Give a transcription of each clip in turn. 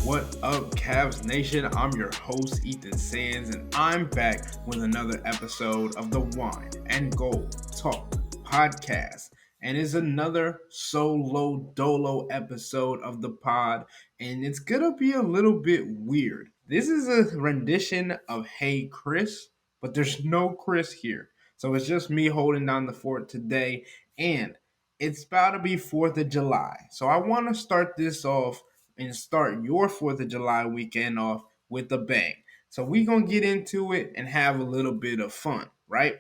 What up, Cavs Nation? I'm your host, Ethan Sands, and I'm back with another episode of the Wine and Gold Talk podcast. And it's another solo dolo episode of the pod, and it's gonna be a little bit weird. This is a rendition of Hey Chris, but there's no Chris here. So it's just me holding down the fort today, and it's about to be 4th of July. So I want to start this off and start your 4th of July weekend off with a bang. So we're going to get into it and have a little bit of fun, right?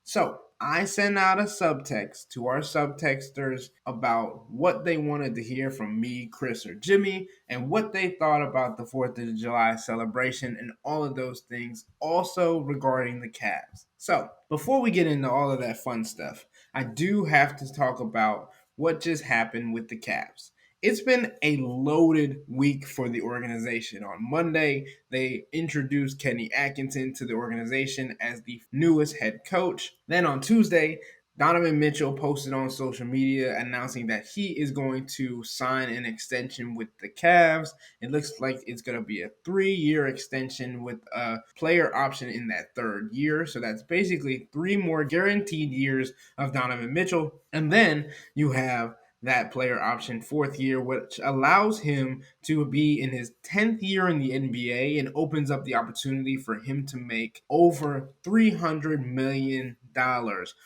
So I sent out a subtext to our subtexters about what they wanted to hear from me, Chris, or Jimmy, and what they thought about the 4th of July celebration and all of those things, also regarding the Cavs. So before we get into all of that fun stuff, I do have to talk about what just happened with the Cavs. It's been a loaded week for the organization. On Monday, they introduced Kenny Atkinson to the organization as the newest head coach. Then on Tuesday, Donovan Mitchell posted on social media announcing that he is going to sign an extension with the Cavs. It looks like it's going to be a 3-year extension with a player option in that third year. So that's basically 3 more guaranteed years of Donovan Mitchell. And then you have that player option 4th year, which allows him to be in his 10th year in the NBA and opens up the opportunity for him to make over $300 million.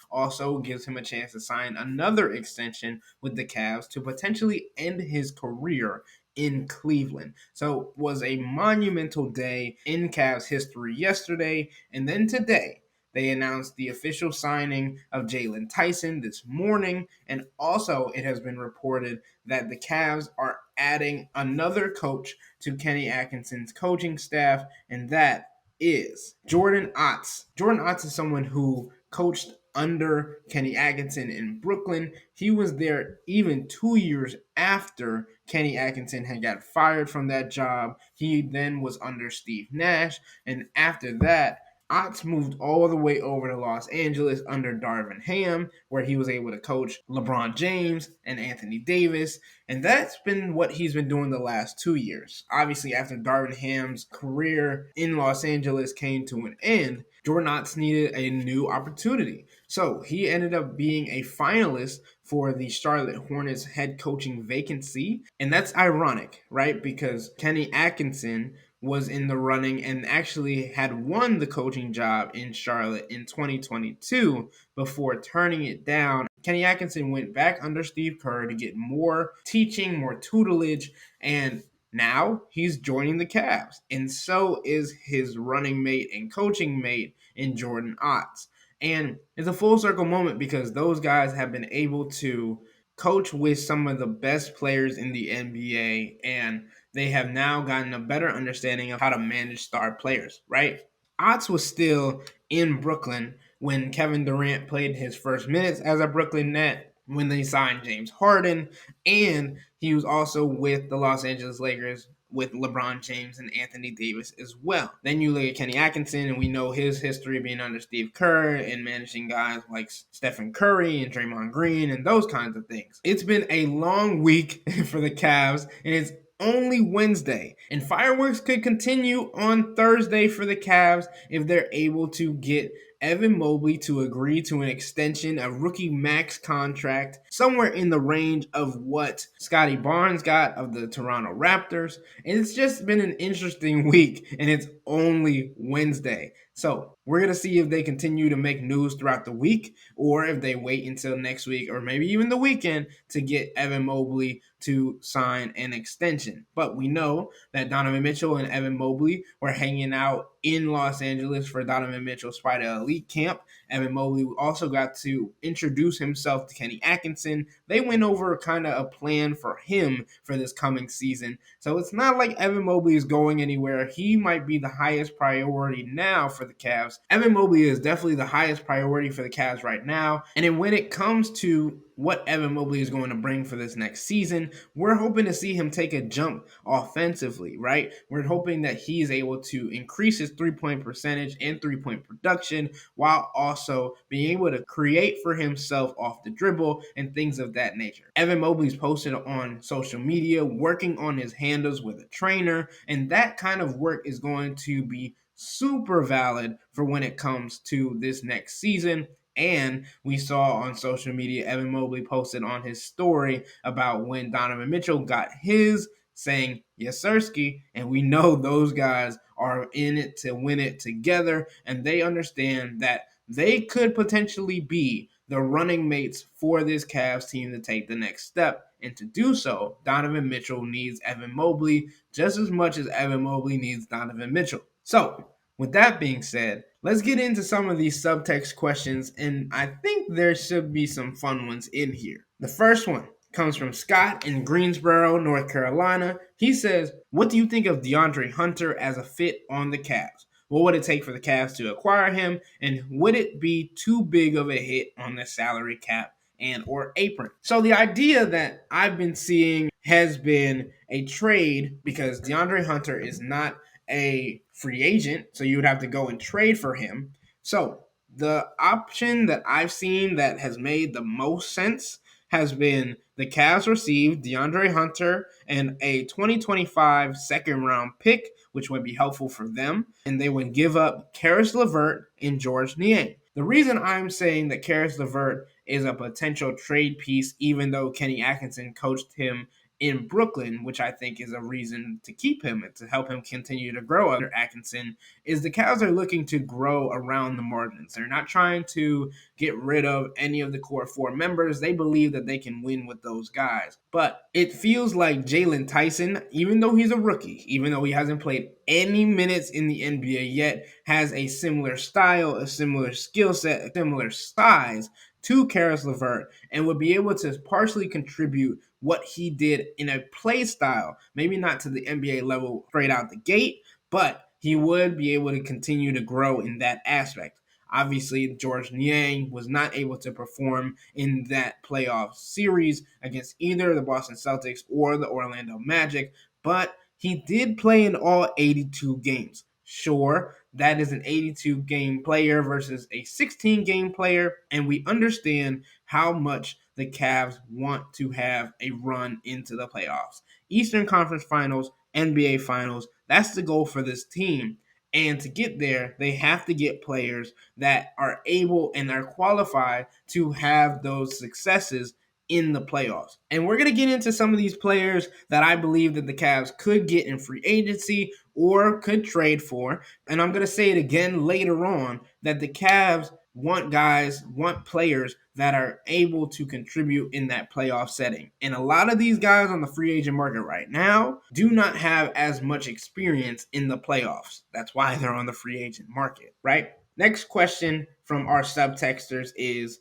Also gives him a chance to sign another extension with the Cavs to potentially end his career in Cleveland. So it was a monumental day in Cavs history yesterday, and then today they announced the official signing of Jalen Tyson this morning, and also it has been reported that the Cavs are adding another coach to Kenny Atkinson's coaching staff, and that is Jordan Otts. Jordan Otts is someone who coached under Kenny Atkinson in Brooklyn. He was there even 2 years after Kenny Atkinson had got fired from that job. He then was under Steve Nash, and after that, Otts moved all the way over to Los Angeles under Darvin Ham, where he was able to coach LeBron James and Anthony Davis. And that's been what he's been doing the last 2 years. Obviously, after Darvin Ham's career in Los Angeles came to an end, Jordan Otts needed a new opportunity. So he ended up being a finalist for the Charlotte Hornets head coaching vacancy. And that's ironic, right? Because Kenny Atkinson was in the running and actually had won the coaching job in Charlotte in 2022 before turning it down. Kenny Atkinson went back under Steve Kerr to get more teaching, more tutelage, and now he's joining the Cavs. And so is his running mate and coaching mate in Jordan Otts. And it's a full circle moment because those guys have been able to coach with some of the best players in the NBA, and they have now gotten a better understanding of how to manage star players, right? Otts was still in Brooklyn when Kevin Durant played his first minutes as a Brooklyn Net, when they signed James Harden, and he was also with the Los Angeles Lakers with LeBron James and Anthony Davis as well. Then you look at Kenny Atkinson, and we know his history being under Steve Kerr and managing guys like Stephen Curry and Draymond Green and those kinds of things. It's been a long week for the Cavs, and it's only Wednesday, and fireworks could continue on Thursday for the Cavs if they're able to get Evan Mobley to agree to an extension, a rookie max contract, somewhere in the range of what Scotty Barnes got of the Toronto Raptors. And it's just been an interesting week, and it's only Wednesday. So we're going to see if they continue to make news throughout the week, or if they wait until next week or maybe even the weekend to get Evan Mobley to sign an extension. But we know that Donovan Mitchell and Evan Mobley were hanging out in Los Angeles for Donovan Mitchell's Spider Elite Camp. Evan Mobley also got to introduce himself to Kenny Atkinson. They went over kind of a plan for him for this coming season. So it's not like Evan Mobley is going anywhere. He might be the highest priority now for the Cavs. Evan Mobley is definitely the highest priority for the Cavs right now. And then when it comes to what Evan Mobley is going to bring for this next season. We're hoping to see him take a jump offensively, right? We're hoping that he's able to increase his three-point percentage and three-point production while also being able to create for himself off the dribble and things of that nature. Evan Mobley's posted on social media, working on his handles with a trainer, and that kind of work is going to be super valid for when it comes to this next season. And we saw on social media, Evan Mobley posted on his story about when Donovan Mitchell got his, saying, yes, sirski. And we know those guys are in it to win it together. And they understand that they could potentially be the running mates for this Cavs team to take the next step. And to do so, Donovan Mitchell needs Evan Mobley just as much as Evan Mobley needs Donovan Mitchell. So, with that being said, let's get into some of these subtext questions, and I think there should be some fun ones in here. The first one comes from Scott in Greensboro, North Carolina. He says, what do you think of DeAndre Hunter as a fit on the Cavs? What would it take for the Cavs to acquire him, and would it be too big of a hit on the salary cap and or apron? So the idea that I've been seeing has been a trade because DeAndre Hunter is not a free agent, so you would have to go and trade for him. So the option that I've seen that has made the most sense has been the Cavs received DeAndre Hunter and a 2025 second round pick, which would be helpful for them, and they would give up Karis LeVert and George Niang. The reason I'm saying that Karis LeVert is a potential trade piece, even though Kenny Atkinson coached him in Brooklyn, which I think is a reason to keep him and to help him continue to grow under Atkinson, is the Cavs are looking to grow around the margins. They're not trying to get rid of any of the core four members. They believe that they can win with those guys. But it feels like Jalen Tyson, even though he's a rookie, even though he hasn't played any minutes in the NBA yet, has a similar style, a similar skill set, a similar size to Karis LeVert, and would be able to partially contribute what he did in a play style, maybe not to the NBA level straight out the gate, but he would be able to continue to grow in that aspect. Obviously, George Niang was not able to perform in that playoff series against either the Boston Celtics or the Orlando Magic, but he did play in all 82 games. Sure, that is an 82 game player versus a 16 game player, and we understand how much the Cavs want to have a run into the playoffs. Eastern Conference Finals, NBA Finals, that's the goal for this team. And to get there, they have to get players that are able and are qualified to have those successes in the playoffs. And we're going to get into some of these players that I believe that the Cavs could get in free agency or could trade for. And I'm going to say it again later on that the Cavs want players that are able to contribute in that playoff setting. And a lot of these guys on the free agent market right now do not have as much experience in the playoffs. That's why they're on the free agent market, right? Next question from our subtexters is,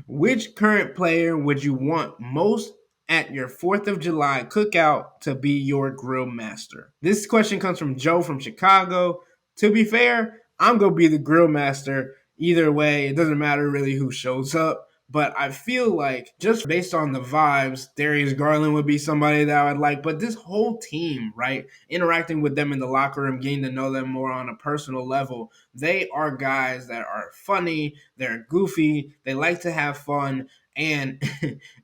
which current player would you want most at your 4th of July cookout to be your grill master? This question comes from Joe from Chicago. To be fair, I'm going to be the grill master either way. It doesn't matter really who shows up. But I feel like just based on the vibes, Darius Garland would be somebody that I would like. But this whole team, right, interacting with them in the locker room, getting to know them more on a personal level, they are guys that are funny, they're goofy, they like to have fun. And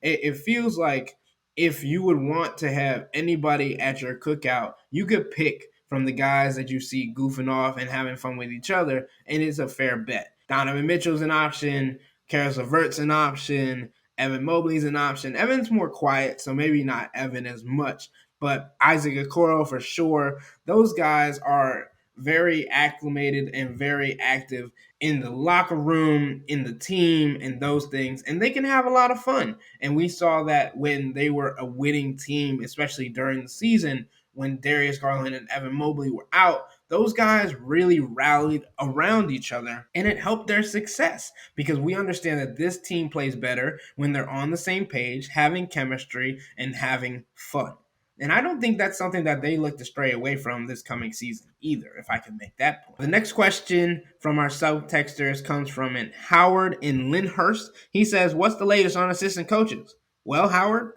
it feels like if you would want to have anybody at your cookout, you could pick from the guys that you see goofing off and having fun with each other, and it's a fair bet. Donovan Mitchell's an option. Karis LeVert's an option. Evan Mobley's an option. Evan's more quiet, so maybe not Evan as much, but Isaac Okoro for sure. Those guys are very acclimated and very active in the locker room, in the team, and those things, and they can have a lot of fun. And we saw that when they were a winning team, especially during the season, when Darius Garland and Evan Mobley were out, those guys really rallied around each other, and it helped their success because we understand that this team plays better when they're on the same page, having chemistry, and having fun. And I don't think that's something that they look to stray away from this coming season either, if I can make that point. The next question from our sub-texters comes from an Howard in Lyndhurst. He says, what's the latest on assistant coaches? Well, Howard,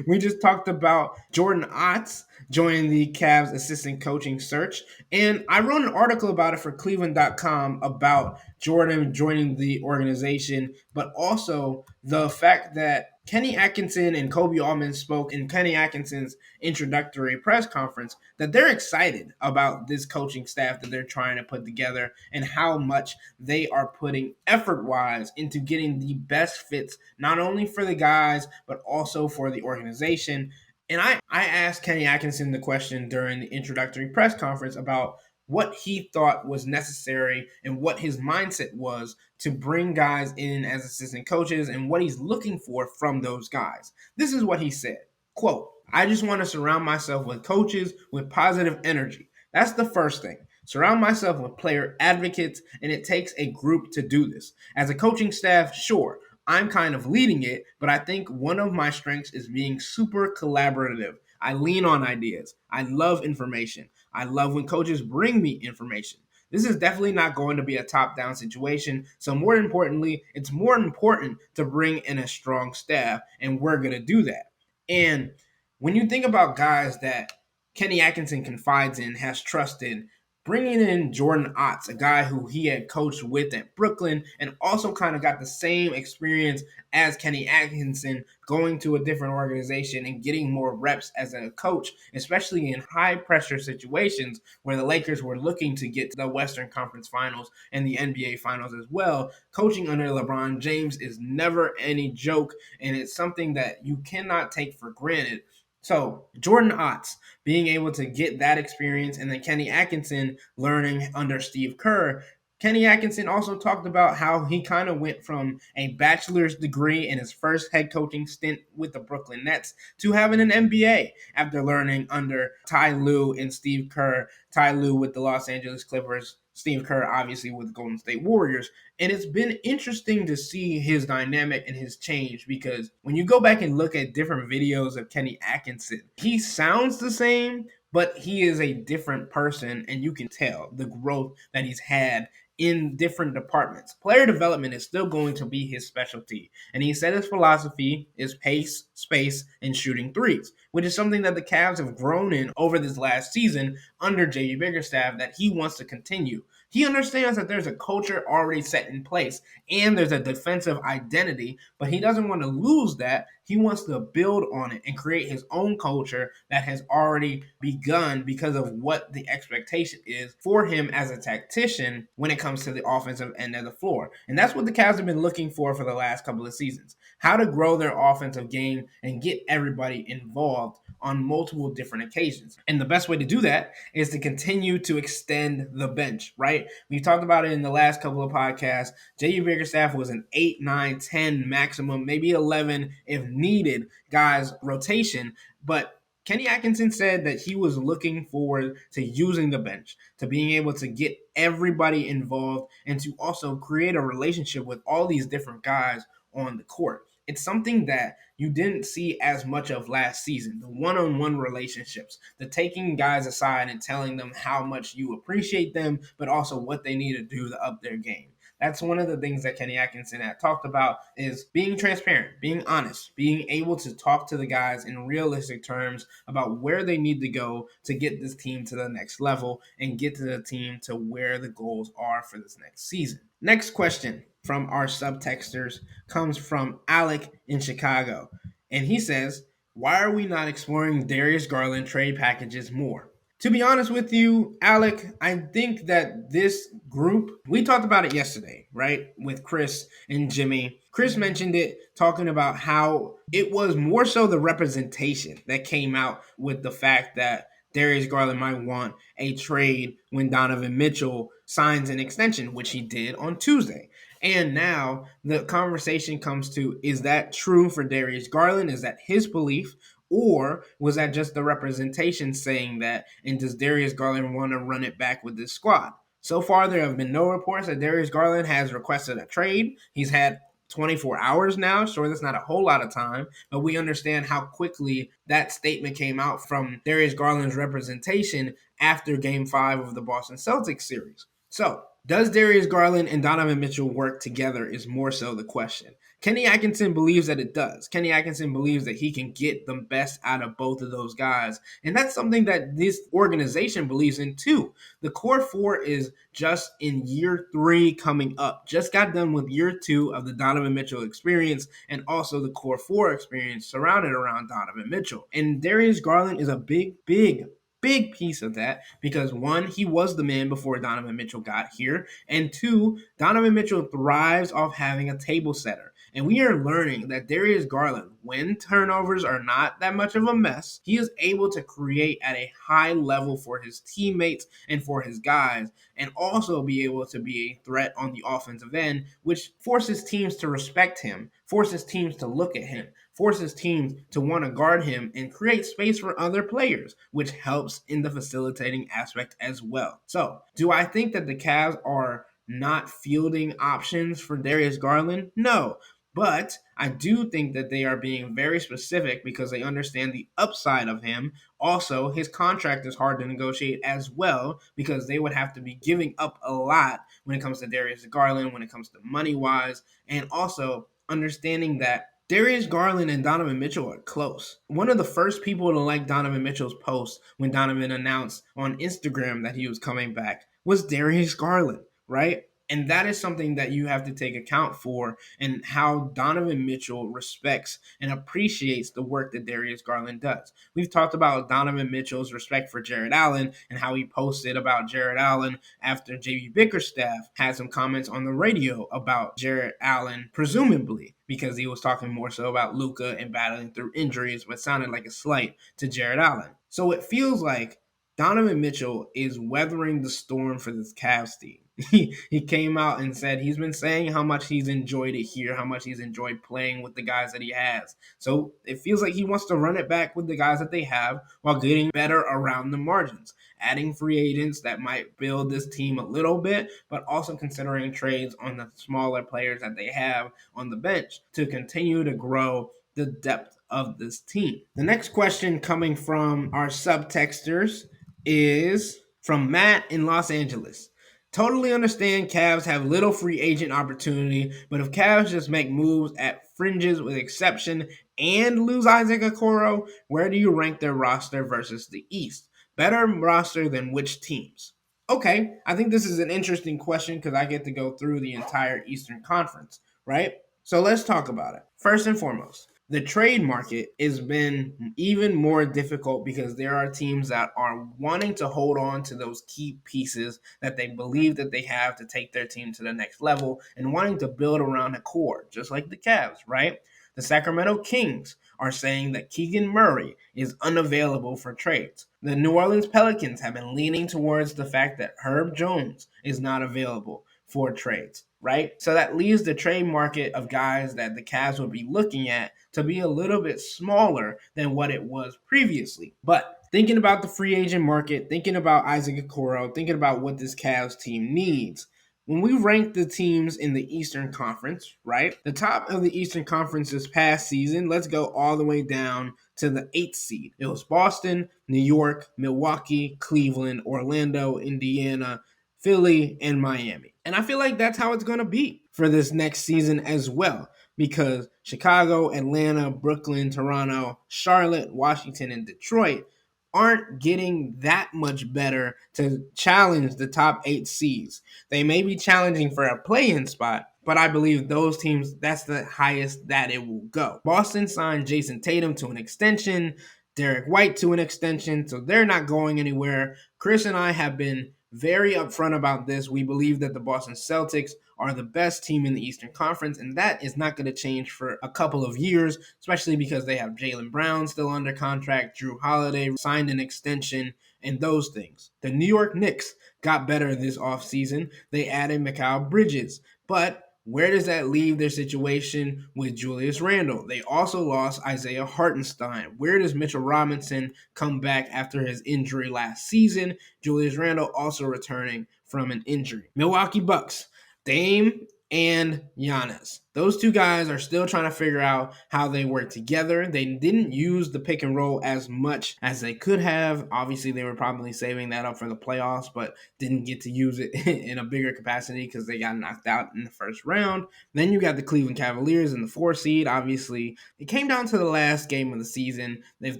we just talked about Jordan Otts joining the Cavs assistant coaching search. And I wrote an article about it for cleveland.com about Jordan joining the organization, but also the fact that Kenny Atkinson and Kobe Altman spoke in Kenny Atkinson's introductory press conference that they're excited about this coaching staff that they're trying to put together and how much they are putting effort-wise into getting the best fits, not only for the guys, but also for the organization. And I asked Kenny Atkinson the question during the introductory press conference about what he thought was necessary and what his mindset was to bring guys in as assistant coaches and what he's looking for from those guys. This is what he said, quote, I just want to surround myself with coaches with positive energy. That's the first thing. Surround myself with player advocates, and it takes a group to do this. As a coaching staff, sure, I'm kind of leading it, but I think one of my strengths is being super collaborative. I lean on ideas. I love information. I love when coaches bring me information. This is definitely not going to be a top-down situation. So more importantly, it's more important to bring in a strong staff, and we're going to do that. And when you think about guys that Kenny Atkinson confides in, has trusted, bringing in Jordan Otts, a guy who he had coached with at Brooklyn and also kind of got the same experience as Kenny Atkinson, going to a different organization and getting more reps as a coach, especially in high-pressure situations where the Lakers were looking to get to the Western Conference Finals and the NBA Finals as well. Coaching under LeBron James is never any joke, and it's something that you cannot take for granted. So Jordan Otts being able to get that experience, and then Kenny Atkinson learning under Steve Kerr. Kenny Atkinson also talked about how he kind of went from a bachelor's degree in his first head coaching stint with the Brooklyn Nets to having an MBA after learning under Ty Lue and Steve Kerr. Ty Lue with the Los Angeles Clippers, Steve Kerr obviously with the Golden State Warriors. And it's been interesting to see his dynamic and his change, because when you go back and look at different videos of Kenny Atkinson, he sounds the same, but he is a different person, and you can tell the growth that he's had in different departments. Player development is still going to be his specialty, and he said his philosophy is pace, space, and shooting threes, which is something that the Cavs have grown in over this last season under J.B. Bickerstaff that he wants to continue. He understands that there's a culture already set in place and there's a defensive identity, but he doesn't want to lose that. He wants to build on it and create his own culture that has already begun because of what the expectation is for him as a tactician when it comes to the offensive end of the floor. And that's what the Cavs have been looking for the last couple of seasons. How to grow their offensive game and get everybody involved on multiple different occasions. And the best way to do that is to continue to extend the bench, right? We talked about it in the last couple of podcasts. J.U. Bickerstaff was an 8, 9, 10 maximum, maybe 11 if needed, guys, rotation. But Kenny Atkinson said that he was looking forward to using the bench, to being able to get everybody involved, and to also create a relationship with all these different guys on the court. It's something that you didn't see as much of last season, the one-on-one relationships, the taking guys aside and telling them how much you appreciate them, but also what they need to do to up their game. That's one of the things that Kenny Atkinson had talked about, is being transparent, being honest, being able to talk to the guys in realistic terms about where they need to go to get this team to the next level and get to the team to where the goals are for this next season. Next question from our subtexters comes from Alec in Chicago. And he says, why are we not exploring Darius Garland trade packages more? To be honest with you, Alec, I think that this group, we talked about it yesterday, right? With Chris and Jimmy. Chris mentioned it, talking about how it was more so the representation that came out with the fact that Darius Garland might want a trade when Donovan Mitchell signs an extension, which he did on Tuesday. And now the conversation comes to, is that true for Darius Garland? Is that his belief? Or was that just the representation saying that? And does Darius Garland want to run it back with this squad? So far, there have been no reports that Darius Garland has requested a trade. He's had 24 hours now. Sure, that's not a whole lot of time, but we understand how quickly that statement came out from Darius Garland's representation after Game 5 of the Boston Celtics series. So, does Darius Garland and Donovan Mitchell work together is more so the question. Kenny Atkinson believes that it does. Kenny Atkinson believes that he can get the best out of both of those guys. And that's something that this organization believes in too. The core four is just in year 3 coming up. Just got done with year 2 of the Donovan Mitchell experience and also the core four experience surrounded around Donovan Mitchell. And Darius Garland is a big piece of that because one, he was the man before Donovan Mitchell got here, and two, Donovan Mitchell thrives off having a table setter. And we are learning that Darius Garland, when turnovers are not that much of a mess, he is able to create at a high level for his teammates and for his guys, and also be able to be a threat on the offensive end, which forces teams to respect him, forces teams to look at him, forces teams to want to guard him and create space for other players, which helps in the facilitating aspect as well. So, do I think that the Cavs are not fielding options for Darius Garland? No. But I do think that they are being very specific because they understand the upside of him. Also, his contract is hard to negotiate as well because they would have to be giving up a lot when it comes to Darius Garland, when it comes to money wise, and also understanding that Darius Garland and Donovan Mitchell are close. One of the first people to like Donovan Mitchell's post when Donovan announced on Instagram that he was coming back was Darius Garland, right? And that is something that you have to take account for and how Donovan Mitchell respects and appreciates the work that Darius Garland does. We've talked about Donovan Mitchell's respect for Jared Allen and how he posted about Jared Allen after JB Bickerstaff had some comments on the radio about Jared Allen, presumably because he was talking more so about Luka and battling through injuries, but sounded like a slight to Jared Allen. So it feels like Donovan Mitchell is weathering the storm for this Cavs team. He came out and said he's been saying how much he's enjoyed it here, how much he's enjoyed playing with the guys that he has. So it feels like he wants to run it back with the guys that they have while getting better around the margins, adding free agents that might build this team a little bit, but also considering trades on the smaller players that they have on the bench to continue to grow the depth of this team. The next question coming from our subtexters is from Matt in Los Angeles. Totally understand Cavs have little free agent opportunity, but if Cavs just make moves at fringes with exception and lose Isaac Okoro, where do you rank their roster versus the East? Better roster than which teams? Okay, I think this is an interesting question because I get to go through the entire Eastern Conference, right? So let's talk about it. First and foremost, the trade market has been even more difficult because there are teams that are wanting to hold on to those key pieces that they believe that they have to take their team to the next level and wanting to build around a core, just like the Cavs, right? The Sacramento Kings are saying that Keegan Murray is unavailable for trades. The New Orleans Pelicans have been leaning towards the fact that Herb Jones is not available for trades, right? So that leaves the trade market of guys that the Cavs would be looking at to be a little bit smaller than what it was previously. But thinking about the free agent market, thinking about Isaac Okoro, thinking about what this Cavs team needs, when we rank the teams in the Eastern Conference, right? The top of the Eastern Conference this past season, let's go all the way down to the 8th seed. It was Boston, New York, Milwaukee, Cleveland, Orlando, Indiana, Philly, and Miami. And I feel like that's how it's going to be for this next season as well, because Chicago, Atlanta, Brooklyn, Toronto, Charlotte, Washington, and Detroit aren't getting that much better to challenge the top 8 seeds. They may be challenging for a play-in spot, but I believe those teams, that's the highest that it will go. Boston signed Jason Tatum to an extension, Derek White to an extension, so they're not going anywhere. Chris and I have been very upfront about this. We believe that the Boston Celtics are the best team in the Eastern Conference, and that is not going to change for a couple of years, especially because they have Jaylen Brown still under contract, Drew Holiday signed an extension, and those things. The New York Knicks got better this offseason. They added Mikal Bridges, but where does that leave their situation with Julius Randle? They also lost Isaiah Hartenstein. Where does Mitchell Robinson come back after his injury last season? Julius Randle also returning from an injury. Milwaukee Bucks. Dame and Giannis. Those two guys are still trying to figure out how they work together. They didn't use the pick and roll as much as they could have. Obviously, they were probably saving that up for the playoffs, but didn't get to use it in a bigger capacity because they got knocked out in the first round. Then you got the Cleveland Cavaliers in the 4 seed. Obviously, it came down to the last game of the season. If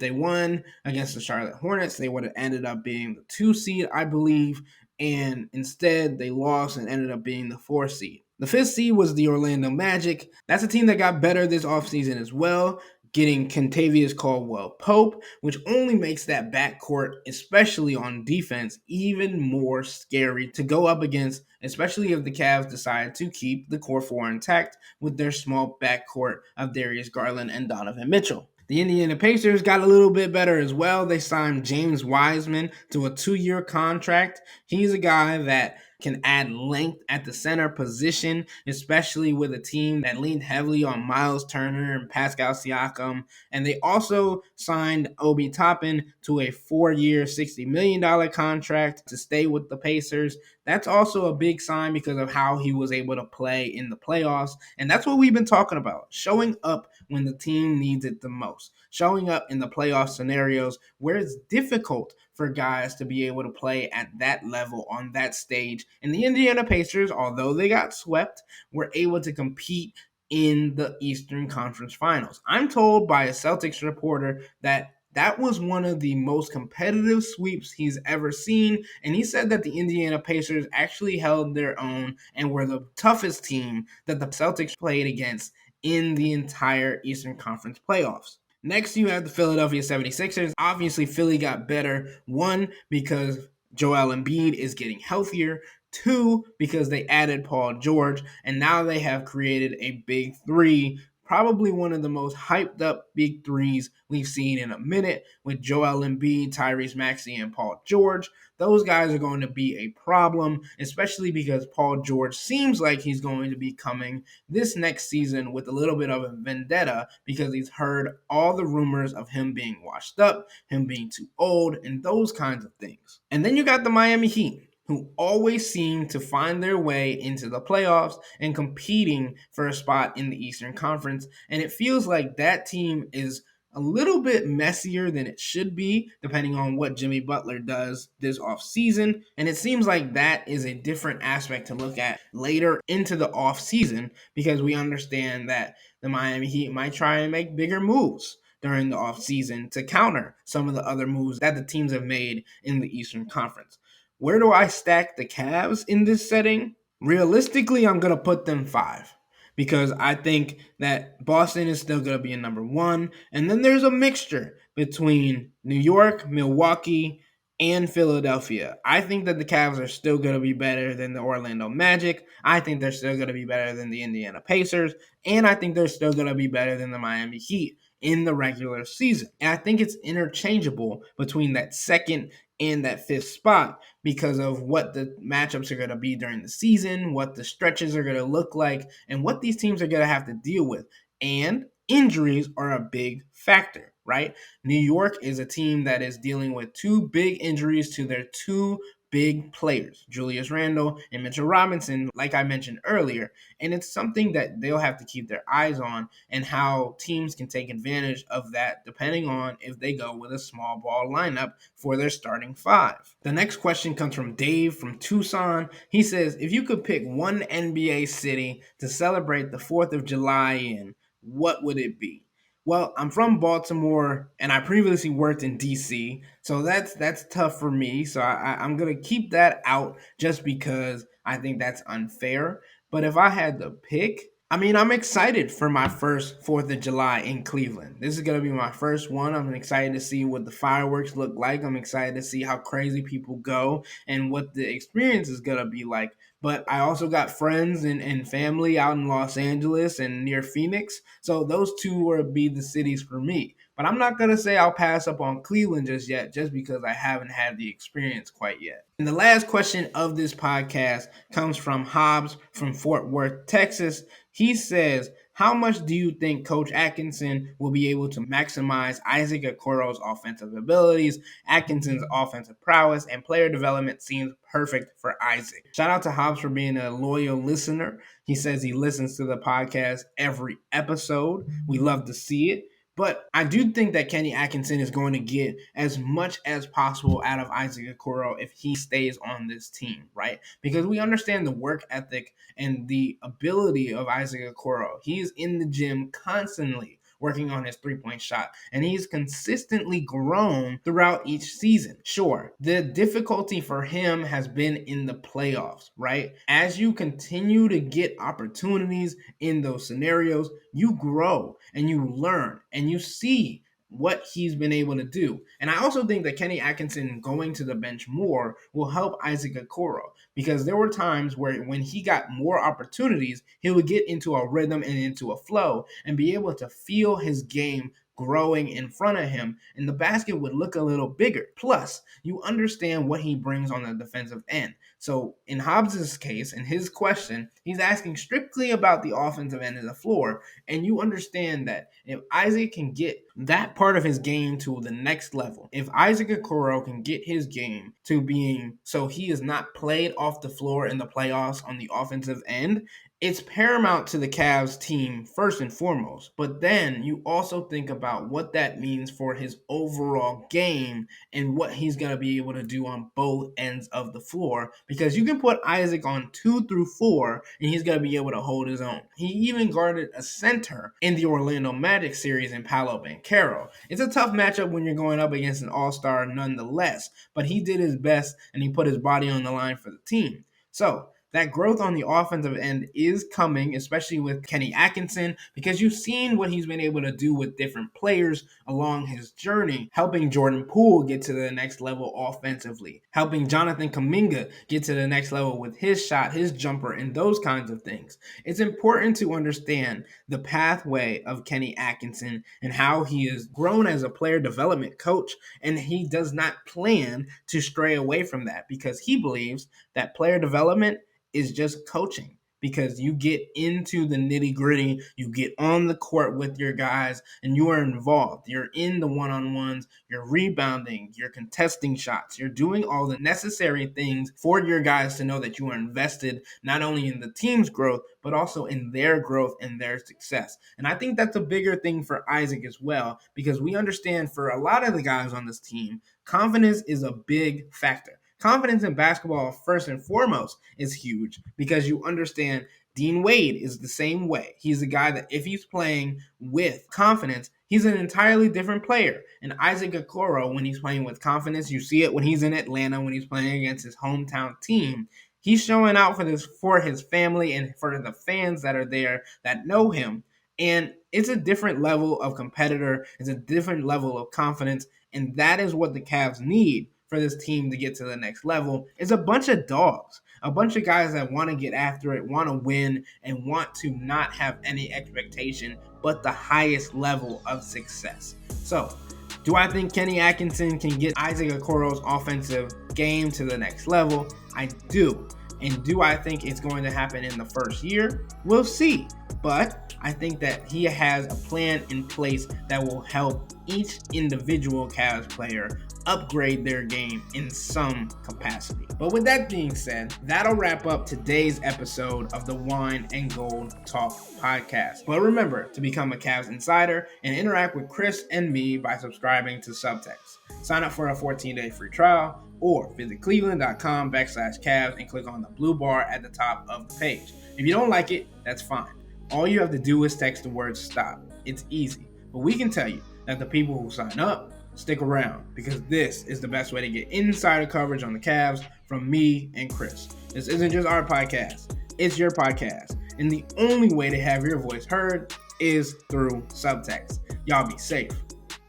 they won against the Charlotte Hornets, they would have ended up being the 2 seed, I believe. And instead, they lost and ended up being the 4 seed. The 5th seed was the Orlando Magic. That's a team that got better this offseason as well, getting Kentavious Caldwell-Pope, which only makes that backcourt, especially on defense, even more scary to go up against, especially if the Cavs decide to keep the core 4 intact with their small backcourt of Darius Garland and Donovan Mitchell. The Indiana Pacers got a little bit better as well. They signed James Wiseman to a 2-year contract. He's a guy that can add length at the center position, especially with a team that leaned heavily on Miles Turner and Pascal Siakam. And they also signed Obi Toppin to a 4-year, $60 million contract to stay with the Pacers. That's also a big sign because of how he was able to play in the playoffs. And that's what we've been talking about, showing up when the team needs it the most, showing up in the playoff scenarios where it's difficult for guys to be able to play at that level on that stage. And the Indiana Pacers, although they got swept, were able to compete in the Eastern Conference Finals. I'm told by a Celtics reporter that was one of the most competitive sweeps he's ever seen. And he said that the Indiana Pacers actually held their own and were the toughest team that the Celtics played against in the entire Eastern Conference playoffs. Next, you have the Philadelphia 76ers. Obviously, Philly got better. 1, because Joel Embiid is getting healthier. 2, because they added Paul George. And now they have created a big 3, probably one of the most hyped up big 3s we've seen in a minute, with Joel Embiid, Tyrese Maxey, and Paul George. Those guys are going to be a problem, especially because Paul George seems like he's going to be coming this next season with a little bit of a vendetta because he's heard all the rumors of him being washed up, him being too old, and those kinds of things. And then you got the Miami Heat, who always seem to find their way into the playoffs and competing for a spot in the Eastern Conference. And it feels like that team is a little bit messier than it should be, depending on what Jimmy Butler does this offseason. And it seems like that is a different aspect to look at later into the offseason, because we understand that the Miami Heat might try and make bigger moves during the offseason to counter some of the other moves that the teams have made in the Eastern Conference. Where do I stack the Cavs in this setting? Realistically, I'm going to put them 5, because I think that Boston is still going to be a number 1. And then there's a mixture between New York, Milwaukee, and Philadelphia. I think that the Cavs are still going to be better than the Orlando Magic. I think they're still going to be better than the Indiana Pacers. And I think they're still going to be better than the Miami Heat in the regular season. And I think it's interchangeable between that 2nd and that 5th spot because of what the matchups are going to be during the season, what the stretches are going to look like, and what these teams are going to have to deal with. And injuries are a big factor, right? New York is a team that is dealing with 2 big injuries to their 2 big players, Julius Randle and Mitchell Robinson, like I mentioned earlier. And it's something that they'll have to keep their eyes on, and how teams can take advantage of that depending on if they go with a small ball lineup for their starting 5. The next question comes from Dave from Tucson. He says, if you could pick one NBA city to celebrate the 4th of July in, what would it be? Well, I'm from Baltimore, and I previously worked in DC, so that's tough for me. So I'm gonna keep that out just because I think that's unfair. But if I had to pick, I mean, I'm excited for my first 4th of July in Cleveland. This is gonna be my first one. I'm excited to see what the fireworks look like. I'm excited to see how crazy people go and what the experience is gonna be like. But I also got friends and family out in Los Angeles and near Phoenix. So those 2 would be the cities for me. But I'm not going to say I'll pass up on Cleveland just yet, just because I haven't had the experience quite yet. And the last question of this podcast comes from Hobbs from Fort Worth, Texas. He says, How much do you think Coach Atkinson will be able to maximize Isaac Okoro's offensive abilities? Atkinson's offensive prowess and player development seems perfect for Isaac. Shout out to Hobbs for being a loyal listener. He says he listens to the podcast every episode. We love to see it. But I do think that Kenny Atkinson is going to get as much as possible out of Isaac Okoro if he stays on this team, right? Because we understand the work ethic and the ability of Isaac Okoro. He's in the gym constantly working on his three-point shot, and he's consistently grown throughout each season. Sure, the difficulty for him has been in the playoffs, right? As you continue to get opportunities in those scenarios, you grow and you learn and you see what he's been able to do. And I also think that Kenny Atkinson going to the bench more will help Isaac Okoro, because there were times where when he got more opportunities, he would get into a rhythm and into a flow and be able to feel his game growing in front of him, and the basket would look a little bigger. Plus, you understand what he brings on the defensive end. So in Hobbs's case, in his question, he's asking strictly about the offensive end of the floor, and you understand that if Isaac can get that part of his game to the next level, if Isaac Okoro can get his game to being so he is not played off the floor in the playoffs on the offensive end, it's paramount to the Cavs team first and foremost. But then you also think about what that means for his overall game and what he's going to be able to do on both ends of the floor, because you can put Isaac on 2 through 4 and he's going to be able to hold his own. He even guarded a center in the Orlando Magic series in Paolo Banchero. It's a tough matchup when you're going up against an all-star nonetheless, but he did his best and he put his body on the line for the team. So that growth on the offensive end is coming, especially with Kenny Atkinson, because you've seen what he's been able to do with different players along his journey, helping Jordan Poole get to the next level offensively, helping Jonathan Kuminga get to the next level with his shot, his jumper, and those kinds of things. It's important to understand the pathway of Kenny Atkinson and how he has grown as a player development coach, and he does not plan to stray away from that, because he believes that player development is just coaching, because you get into the nitty gritty, you get on the court with your guys and you are involved. You're in the one-on-ones, you're rebounding, you're contesting shots, you're doing all the necessary things for your guys to know that you are invested not only in the team's growth, but also in their growth and their success. And I think that's a bigger thing for Isaac as well, because we understand for a lot of the guys on this team, confidence is a big factor. Confidence in basketball, first and foremost, is huge, because you understand Dean Wade is the same way. He's a guy that if he's playing with confidence, he's an entirely different player. And Isaac Okoro, when he's playing with confidence, you see it when he's in Atlanta, when he's playing against his hometown team. He's showing out for his family and for the fans that are there that know him. And it's a different level of competitor. It's a different level of confidence. And that is what the Cavs need for this team to get to the next level. Is a bunch of dogs, a bunch of guys that want to get after it, want to win, and want to not have any expectation but the highest level of success. So, do I think Kenny Atkinson can get Isaac Okoro's offensive game to the next level? I do. And do I think it's going to happen in the first year? We'll see. But I think that he has a plan in place that will help each individual Cavs player upgrade their game in some capacity. But with that being said, that'll wrap up today's episode of the Wine and Gold Talk podcast. But remember to become a Cavs insider and interact with Chris and me by subscribing to Subtext. Sign up for a 14-day free trial or visit cleveland.com/Cavs and click on the blue bar at the top of the page. If you don't like it, that's fine. All you have to do is text the word STOP. It's easy. But we can tell you that the people who sign up stick around, because this is the best way to get insider coverage on the Cavs from me and Chris. This isn't just our podcast, it's your podcast. And the only way to have your voice heard is through Subtext. Y'all be safe.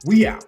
We out.